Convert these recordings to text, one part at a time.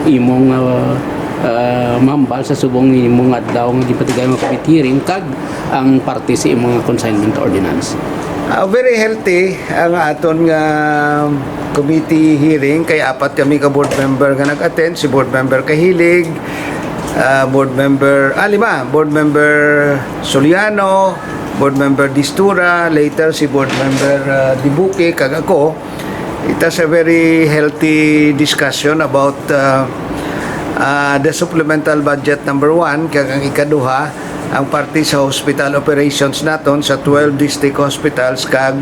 imong mambal sa subong imong adlaw nga gipatigay mga committee hearing kag ang parte sa imong consignment ordinance. Very healthy ang aton nga committee hearing, kay apat kami ka board member nga nag-attend, si board member Kahilig, board member board member Soliano, board member Distura, later si board member Dibuque kag ako. It was a very healthy discussion about the supplemental budget number 1 kag ang ikaduha ang parte sa hospital operations naton sa 12 district hospitals kag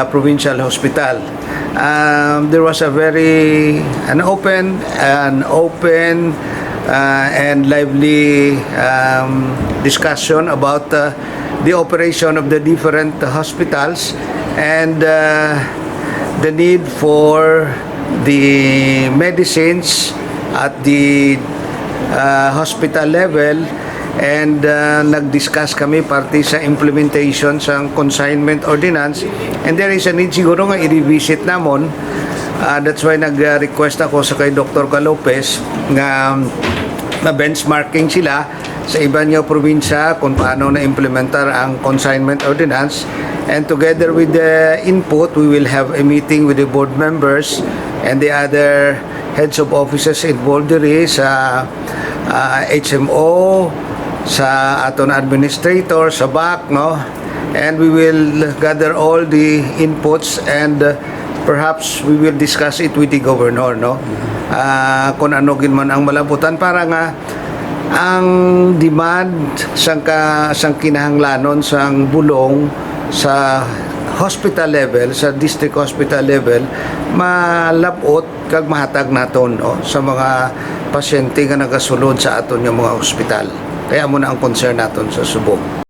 provincial hospital. There was a very open and lively discussion about the operation of the different hospitals and the need for the medicines at the hospital level, and nag-discuss kami parte sa implementation sa consignment ordinance, and there is a need siguro nga i-revisit namon. That's why nag-request ako sa kay Dr. Calopez nga benchmarking sila sa iba niya probinsya kung paano na-implementar ang consignment ordinance, and together with the input we will have a meeting with the board members and the other heads of offices involved diri sa HMO, sa aton administrator, sa BAC, no? And we will gather all the inputs and perhaps we will discuss it with the governor, no? Kung ano gin man ang malabutan para nga ang demand sang kinahanglanon sang bulong sa hospital level, sa district hospital level, malabot kag mahatag naton, no, sa mga pasyente nga nagasulod sa aton yung mga hospital. Kaya muna ang concern naton sa subong.